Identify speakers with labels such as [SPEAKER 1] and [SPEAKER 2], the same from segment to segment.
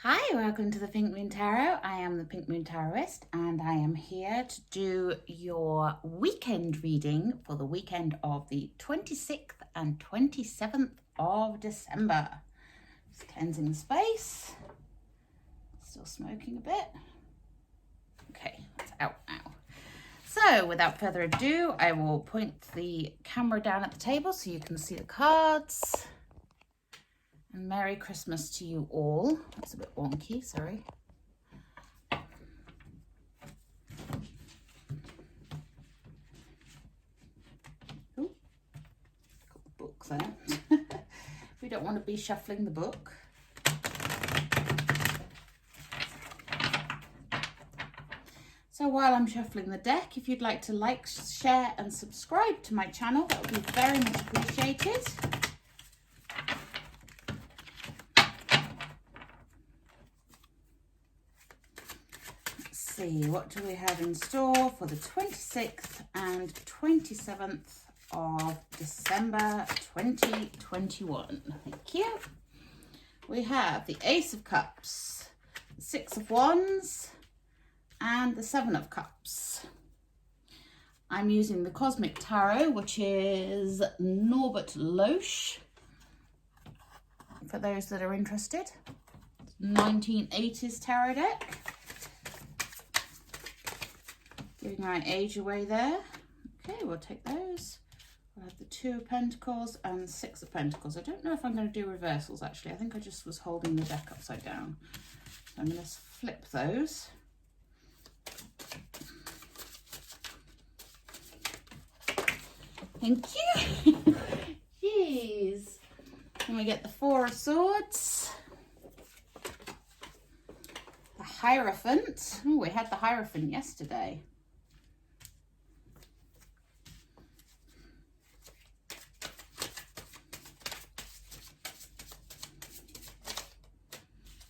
[SPEAKER 1] Hi, welcome to the Pink Moon Tarot. I am the Pink Moon Tarotist and I am here to do your weekend reading for the weekend of the 26th and 27th of December. Just cleansing the space. Still smoking a bit. Okay, it's out now. So without further ado, I will point the camera down at the table so you can see the cards. And Merry Christmas to you all. That's a bit wonky, sorry. Ooh, got the book there. We don't want to be shuffling the book. So while I'm shuffling the deck, if you'd like to like, share and subscribe to my channel, that would be very much appreciated. See, what do we have in store for the 26th and 27th of December 2021? Thank you. We have the Ace of Cups, the Six of Wands, and the Seven of Cups. I'm using the Cosmic Tarot, which is Norbert Loesch, for those that are interested. 1980s tarot deck. Giving my age away there. Okay, we'll take those. We'll have the Two of Pentacles and the Six of Pentacles. I don't know if I'm going to do reversals, actually. I think I just was holding the deck upside down. So I'm going to flip those. Thank you. Jeez. And we get the Four of Swords. The Hierophant. Oh, we had the Hierophant yesterday.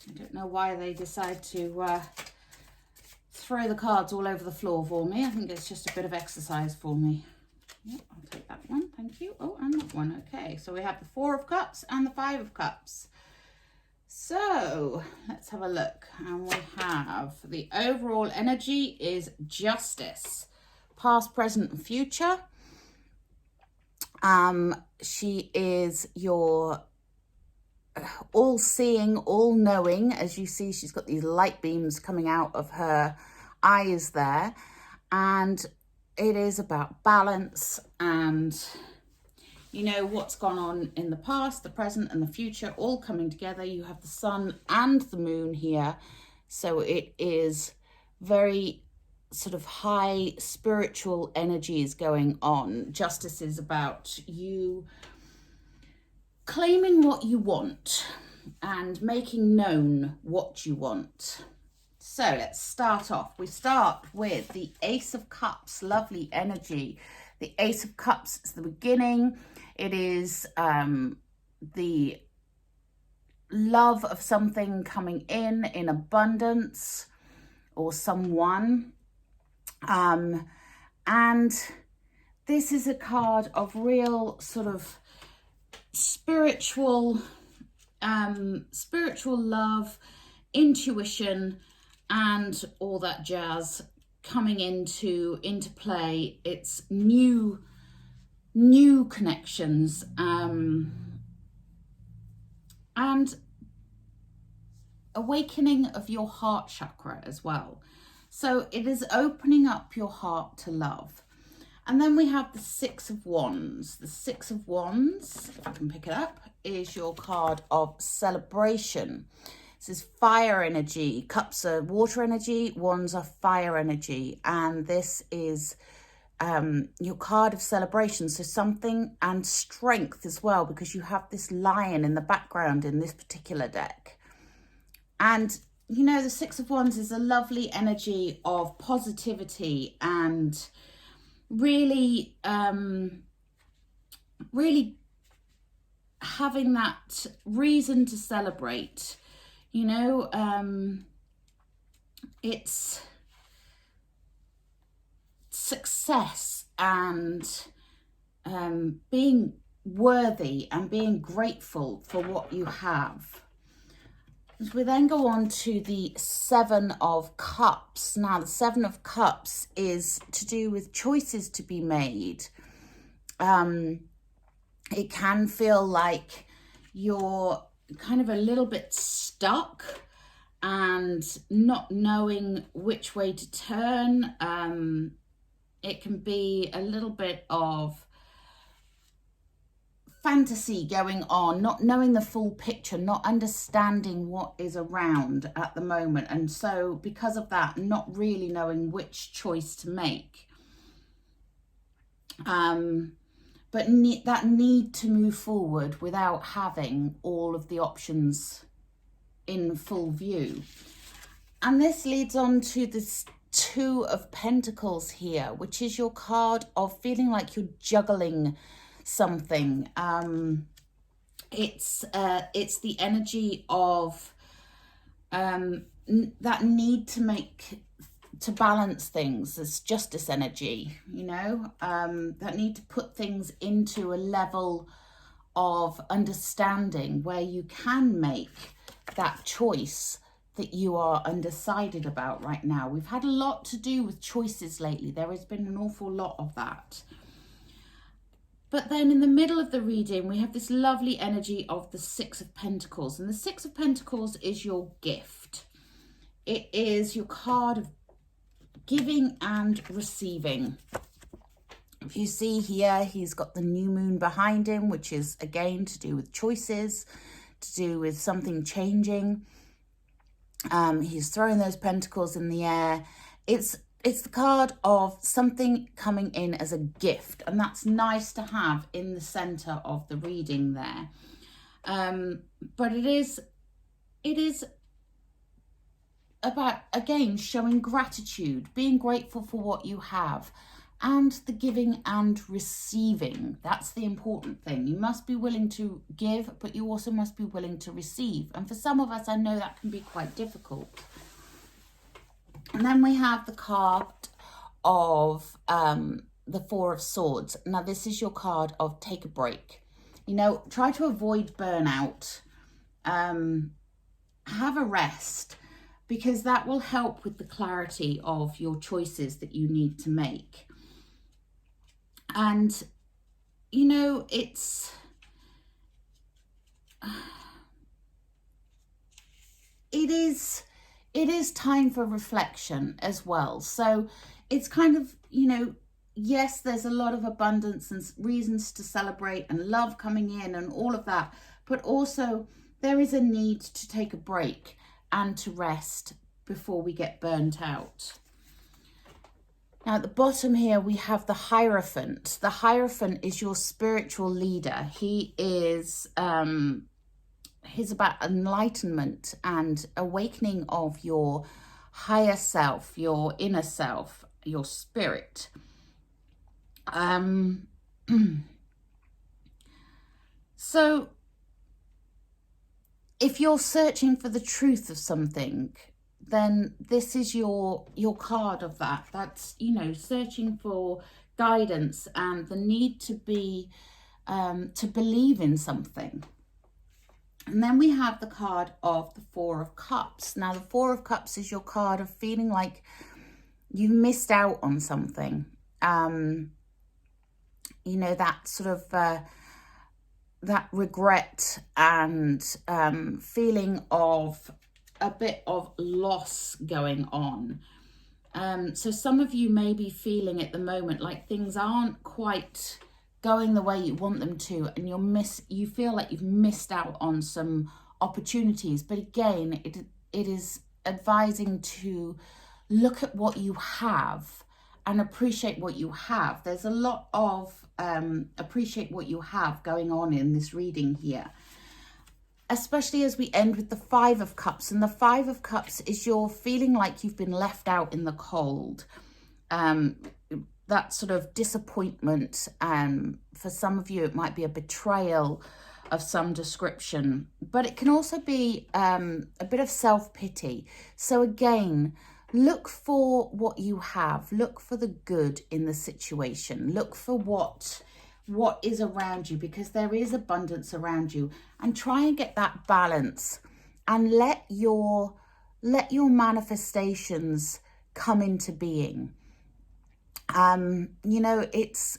[SPEAKER 1] I don't know why they decide to throw the cards all over the floor for me. I think it's just a bit of exercise for me. Yep, I'll take that one, thank you. Oh, and that one, okay. So we have the Four of Cups and the Five of Cups. So let's have a look. And we have the overall energy is justice, past, present, and future. She is your all-seeing, all-knowing. As you see, she's got these light beams coming out of her eyes there, and it is about balance and, you know, what's gone on in the past, the present, and the future all coming together. You have the sun and the moon here, so it is very sort of high spiritual energies going on. Justice is about you claiming what you want and making known what you want. So let's start off. We start with the Ace of Cups, lovely energy. The Ace of Cups is the beginning. It is the love of something coming in abundance, or someone. And this is a card of real sort of spiritual love, intuition, and all that jazz coming into play. It's new connections, and awakening of your heart chakra as well. So it is opening up your heart to love. And then we have the Six of Wands. The Six of Wands, if I can pick it up, is your card of celebration. This is fire energy. Cups are water energy, wands are fire energy. And this is your card of celebration. So something, and strength as well, because you have this lion in the background in this particular deck. And, you know, the Six of Wands is a lovely energy of positivity and really, really having that reason to celebrate. You know, it's success and being worthy and being grateful for what you have. As we then go on to the Seven of Cups. Now, the Seven of Cups is to do with choices to be made. It can feel like you're kind of a little bit stuck and not knowing which way to turn. It can be a little bit of fantasy going on, not knowing the full picture, not understanding what is around at the moment. And so because of that, not really knowing which choice to make. But that need to move forward without having all of the options in full view. And this leads on to this Two of Pentacles here, which is your card of feeling like you're juggling something. It's the energy of that need to balance things. It's justice energy, you know, that need to put things into a level of understanding where you can make that choice that you are undecided about right now. We've had a lot to do with choices lately. There has been an awful lot of that. But then in the middle of the reading, we have this lovely energy of the Six of Pentacles. And the Six of Pentacles is your gift. It is your card of giving and receiving. If you see here, he's got the new moon behind him, which is again to do with choices, to do with something changing. He's throwing those pentacles in the air. It's the card of something coming in as a gift, and that's nice to have in the center of the reading there. But it is about, again, showing gratitude, being grateful for what you have, and the giving and receiving. That's the important thing. You must be willing to give, but you also must be willing to receive. And for some of us, I know that can be quite difficult. And then we have the card of the Four of Swords. Now, this is your card of take a break. You know, try to avoid burnout. Have a rest, because that will help with the clarity of your choices that you need to make. And, you know, it is time for reflection as well. So it's kind of, you know, yes, there's a lot of abundance and reasons to celebrate and love coming in and all of that, but also there is a need to take a break and to rest before we get burnt out. Now at the bottom here, we have the Hierophant. The Hierophant is your spiritual leader. He is, he's about enlightenment and awakening of your higher self, your inner self, your spirit. So if you're searching for the truth of something, then this is your card of that. That's, you know, searching for guidance and the need to be, to believe in something. And then we have the card of the Four of Cups. Now, the Four of Cups is your card of feeling like you've missed out on something. You know, that sort of, that regret and feeling of a bit of loss going on. So some of you may be feeling at the moment like things aren't quite going the way you want them to, and you feel like you've missed out on some opportunities. But again, it is advising to look at what you have and appreciate what you have. There's a lot of appreciate what you have going on in this reading here, especially as we end with the Five of Cups. And the Five of Cups is your feeling like you've been left out in the cold. That sort of disappointment. For some of you, it might be a betrayal of some description, but it can also be a bit of self-pity. So again, look for what you have. Look for the good in the situation. Look for what is around you, because there is abundance around you, and try and get that balance and let your manifestations come into being. You know, it's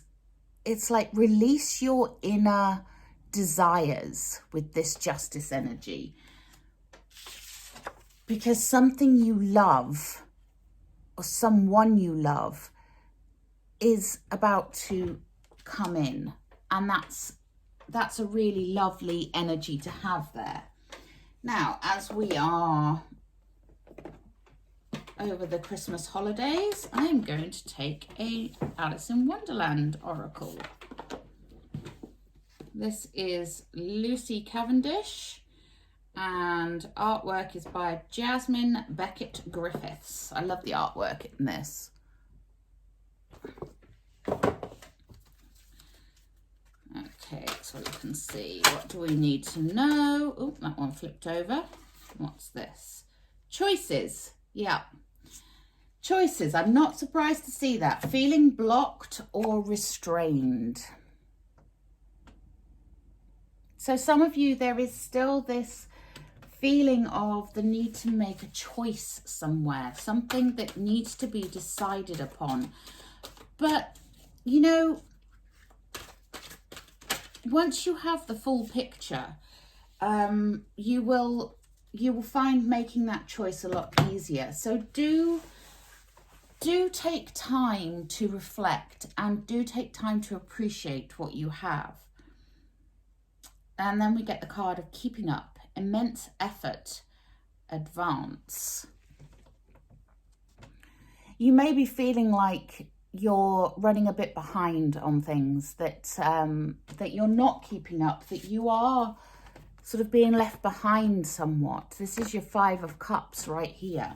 [SPEAKER 1] like release your inner desires with this Justice energy, because something you love or someone you love is about to come in, and that's a really lovely energy to have there. Now, as we are over the Christmas holidays, I'm going to take a Alice in Wonderland oracle. This is Lucy Cavendish, and artwork is by Jasmine Beckett Griffiths. I love the artwork in this. Okay, so you can see, what do we need to know? Oh, that one flipped over. What's this? Choices. Yeah. Choices. I'm not surprised to see that. Feeling blocked or restrained. So some of you, there is still this feeling of the need to make a choice somewhere, something that needs to be decided upon. But, you know, once you have the full picture, you will find making that choice a lot easier. So do take time to reflect, and do take time to appreciate what you have. And then we get the card of keeping up, immense effort, advance. You may be feeling like you're running a bit behind on things, that that you're not keeping up, that you are sort of being left behind somewhat. This is your 5 of Cups right here.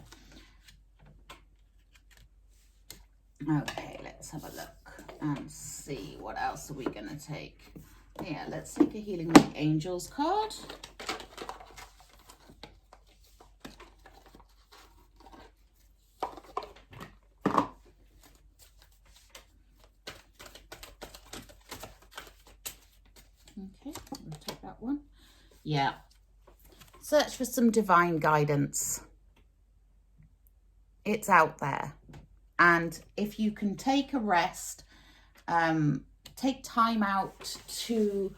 [SPEAKER 1] Okay, let's have a look and see what else are we going to take. Yeah, let's take a Healing with the Angels card. Okay, we'll take that one. Yeah. Search for some divine guidance. It's out there. And if you can take a rest, take time out to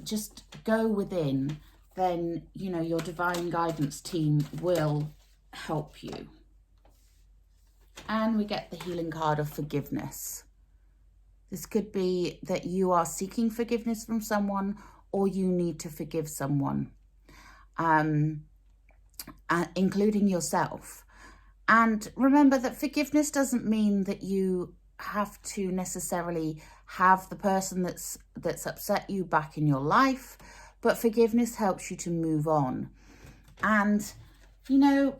[SPEAKER 1] just go within, then, you know, your divine guidance team will help you. And we get the healing card of forgiveness. This could be that you are seeking forgiveness from someone, or you need to forgive someone, including yourself. And remember that forgiveness doesn't mean that you have to necessarily have the person that's upset you back in your life, but forgiveness helps you to move on. And, you know,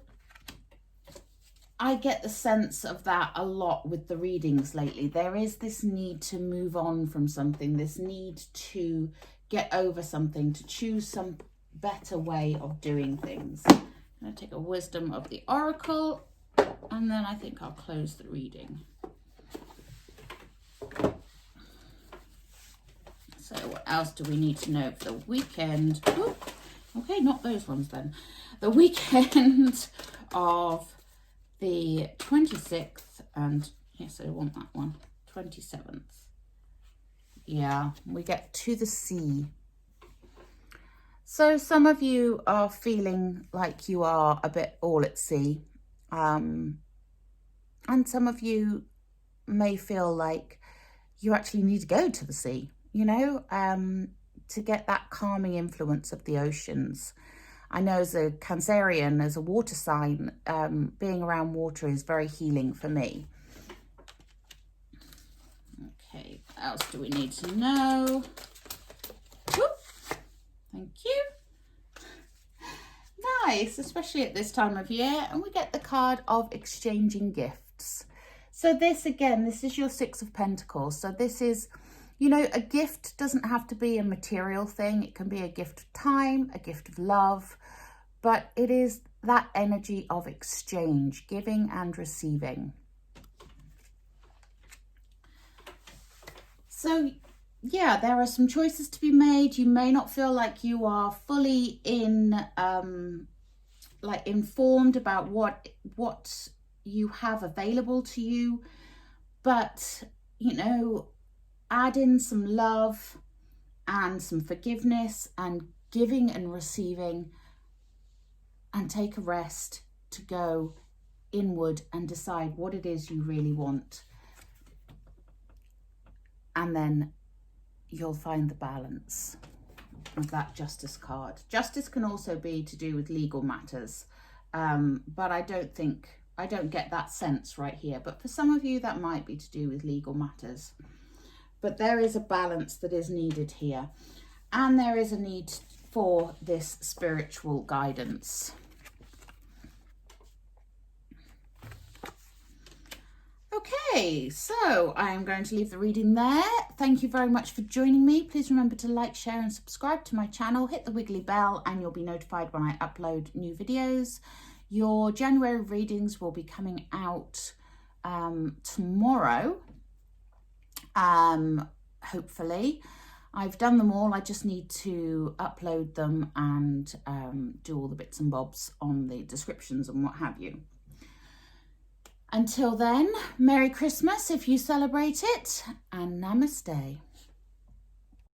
[SPEAKER 1] I get the sense of that a lot with the readings lately. There is this need to move on from something, this need to get over something, to choose some better way of doing things. I'm going to take a Wisdom of the Oracle, and then I think I'll close the reading. So what else do we need to know for the weekend? Ooh, okay, not those ones then. The weekend of the 26th and, yes, I want that one, 27th. Yeah, we get to the sea. So some of you are feeling like you are a bit all at sea. And some of you may feel like you actually need to go to the sea, you know, to get that calming influence of the oceans. I know as a Cancerian, as a water sign, being around water is very healing for me. Okay, what else do we need to know? Whoop. Thank you. Nice, especially at this time of year. And we get the card of exchanging gifts. So this, again, this is your 6 of Pentacles. So this is, you know, a gift doesn't have to be a material thing. It can be a gift of time, a gift of love, but it is that energy of exchange, giving and receiving. So yeah, there are some choices to be made. You may not feel like you are fully informed about what you have available to you, but you know, add in some love and some forgiveness and giving and receiving, and take a rest to go inward and decide what it is you really want. And then you'll find the balance of that Justice card. Justice can also be to do with legal matters, but I don't get that sense right here. But for some of you, that might be to do with legal matters. But there is a balance that is needed here, and there is a need for this spiritual guidance. Okay, so I am going to leave the reading there. Thank you very much for joining me. Please remember to like, share and subscribe to my channel. Hit the wiggly bell and you'll be notified when I upload new videos. Your January readings will be coming out tomorrow, hopefully. I've done them all. I just need to upload them and do all the bits and bobs on the descriptions and what have you. Until then, Merry Christmas if you celebrate it, and Namaste.